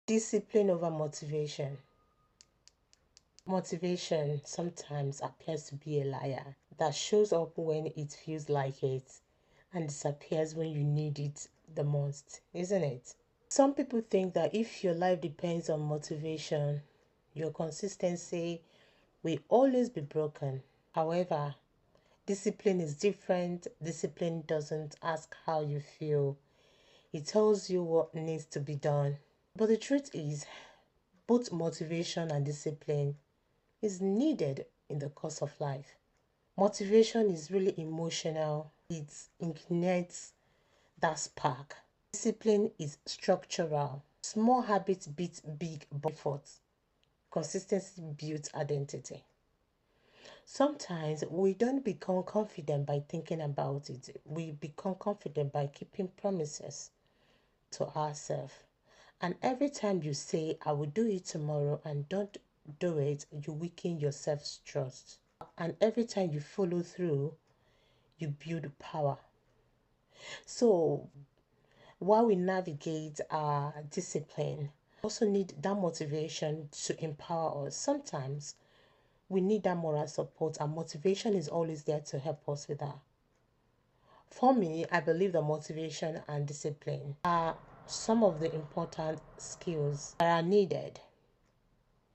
Discipline over motivation. Motivation sometimes appears to be a liar that shows up when it feels like it and disappears when you need it the most, isn't it? Some people think that if your life depends on motivation, your consistency will always be broken. However, discipline is different. Discipline doesn't ask how you feel, it tells you what needs to be done. But the truth is, both motivation and discipline is needed in the course of life. Motivation is really emotional, it ignites that spark. Discipline is structural. Small habits beat big efforts. Consistency builds identity. Sometimes we don't become confident by thinking about it. We become confident by keeping promises to ourselves. And every time you say, I will do it tomorrow, and don't do it, you weaken your self-trust. And every time you follow through, you build power. So while we navigate our discipline, we also need that motivation to empower us. Sometimes we need that moral support, and motivation is always there to help us with that. For me, I believe that motivation and discipline are some of the important skills that are needed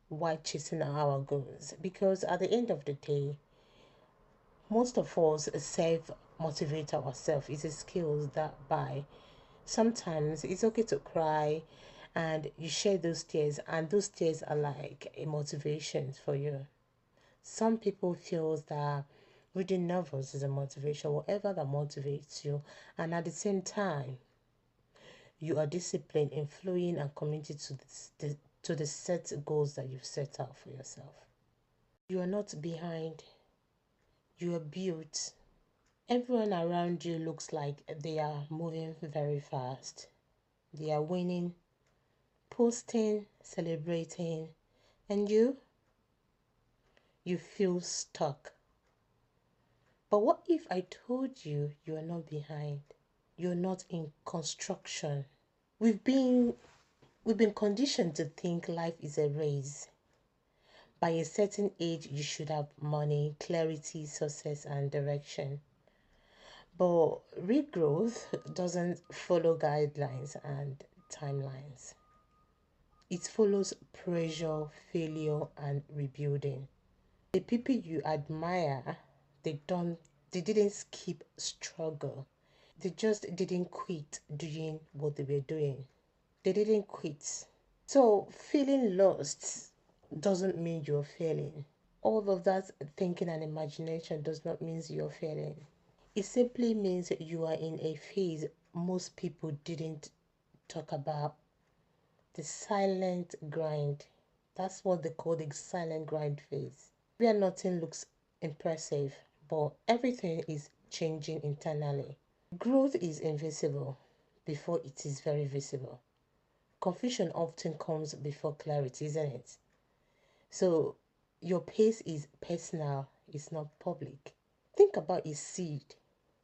while chasing our goals. Because at the end of the day, most of us self-motivate ourselves. It's a skill that by sometimes it's okay to cry and you share those tears, and those tears are like a motivation for you. Some people feel that reading novels is a motivation, whatever that motivates you, and at the same time you are disciplined in flowing and committed to the set goals that you've set out for yourself. You are not behind, you are built. Everyone around you looks like they are moving very fast. They are winning, posting, celebrating, and you feel stuck. But what if I told you you are not behind? You're not in construction. We've been conditioned to think life is a race. By a certain age, you should have money, clarity, success, and direction. But real growth doesn't follow guidelines and timelines. It follows pressure, failure, and rebuilding. The people you admire, they didn't skip struggle. They just didn't quit doing what they were doing. They didn't quit. So feeling lost doesn't mean you're failing. All of that thinking and imagination does not mean you're failing. It simply means you are in a phase most people didn't talk about. The silent grind. That's what they call the silent grind phase. Where nothing looks impressive, but everything is changing internally. Growth is invisible before it is very visible. Confusion often comes before clarity, isn't it? So your pace is personal, it's not public. Think about a seed.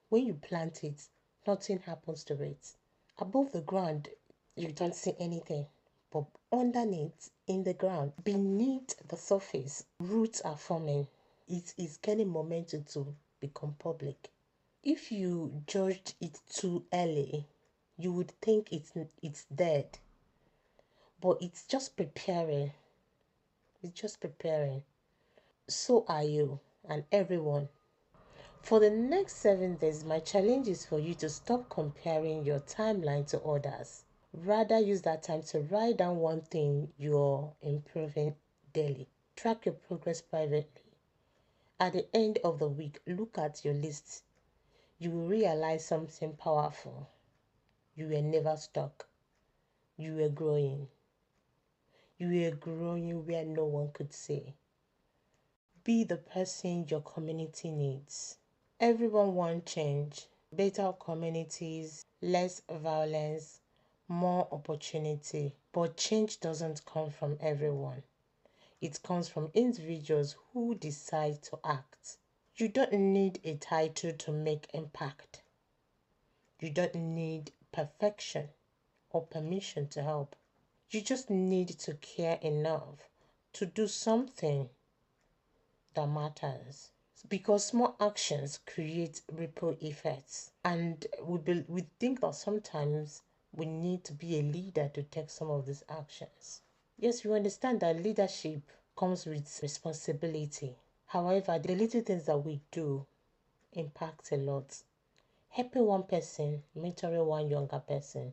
When you plant it, nothing happens to it. Above the ground, you don't see anything. But underneath, in the ground, beneath the surface, roots are forming. It is getting momentum to become public. If you judged it too early, you would think it's dead. But it's just preparing. It's just preparing. So are you and everyone. For the next 7 days, my challenge is for you to stop comparing your timeline to others. Rather use that time to write down one thing you're improving daily. Track your progress privately. At the end of the week, look at your list. You will realize something powerful. You were never stuck. You were growing. You were growing where no one could see. Be the person your community needs. Everyone wants change. Better communities, less violence, more opportunity. But change doesn't come from everyone. It comes from individuals who decide to act. You don't need a title to make impact. You don't need perfection or permission to help. You just need to care enough to do something that matters. Because small actions create ripple effects. And we think that sometimes we need to be a leader to take some of these actions. Yes, we understand that leadership comes with responsibility. However, the little things that we do impact a lot. Helping one person, mentoring one younger person,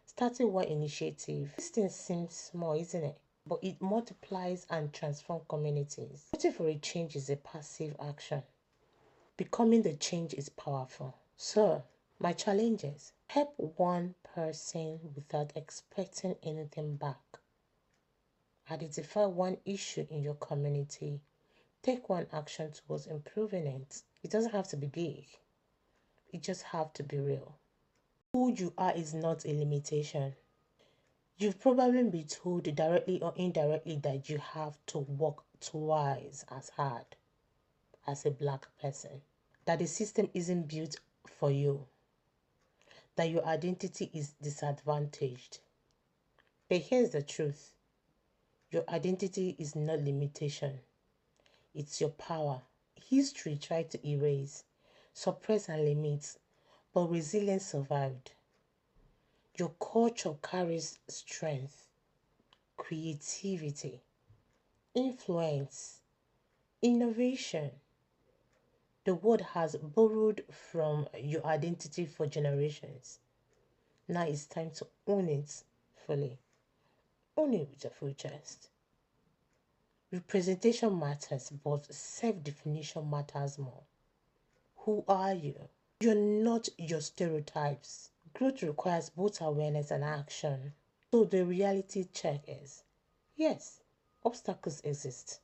starting one initiative. This thing seems small, isn't it? But it multiplies and transforms communities. Voting for a change is a passive action. Becoming the change is powerful. So, my challenges: help one person without expecting anything back. Identify one issue in your community. Take one action towards improving it. It doesn't have to be big. It just have to be real. Who you are is not a limitation. You've probably been told directly or indirectly that you have to work twice as hard as a black person, that the system isn't built for you, that your identity is disadvantaged. But here's the truth: your identity is not limitation, it's your power. History tried to erase, suppress, and limit, but resilience survived. Your culture carries strength, creativity, influence, innovation. The world has borrowed from your identity for generations. Now it's time to own it fully. Own it with a full chest. Representation matters, but self-definition matters more. Who are you? You're not your stereotypes. Growth requires both awareness and action. So the reality check is, yes, obstacles exist,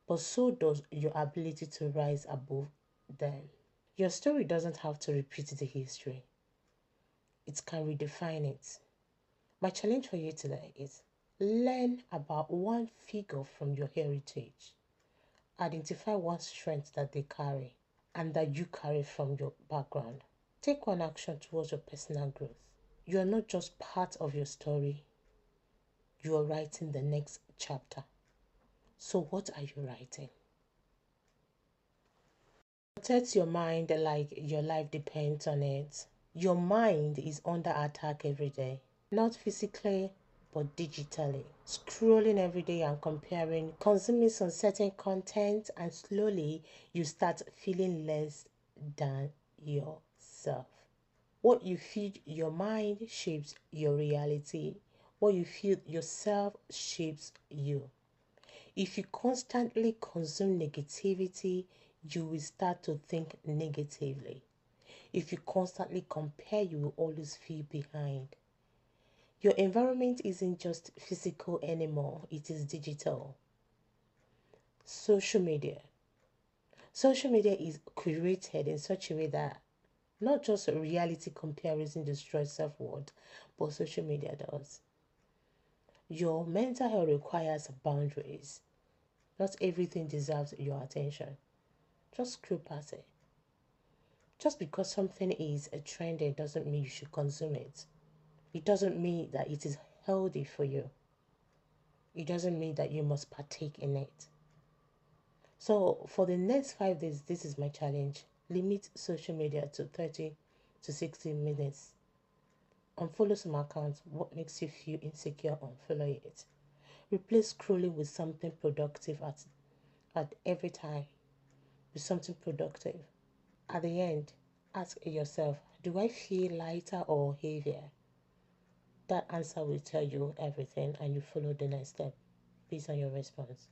but so does your ability to rise above them. Your story doesn't have to repeat the history. It can redefine it. My challenge for you today is learn about one figure from your heritage. Identify one strength that they carry and that you carry from your background. Take one action towards your personal growth. You are not just part of your story, you are writing the next chapter. So, what are you writing? Protect your mind like your life depends on it. Your mind is under attack every day, not physically, but digitally. Scrolling every day and comparing, consuming some certain content, and slowly you start feeling less than yourself. What you feed your mind shapes your reality. What you feed yourself shapes you. If you constantly consume negativity, you will start to think negatively. If you constantly compare, you will always feel behind. Your environment isn't just physical anymore, it is digital. Social media. Social media is curated in such a way that not just reality comparison destroys self-worth, but social media does. Your mental health requires boundaries. Not everything deserves your attention. Just scroll past it. Just because something is a trend doesn't mean you should consume it. It doesn't mean that it is healthy for you. It doesn't mean that you must partake in it. So for the next 5 days, this is my challenge. Limit social media to 30 to 60 minutes. Unfollow some accounts. What makes you feel insecure, unfollow it. Replace scrolling with something productive at every time. With something productive. At the end, ask yourself, do I feel lighter or heavier? That answer will tell you everything and you follow the next step based on your response.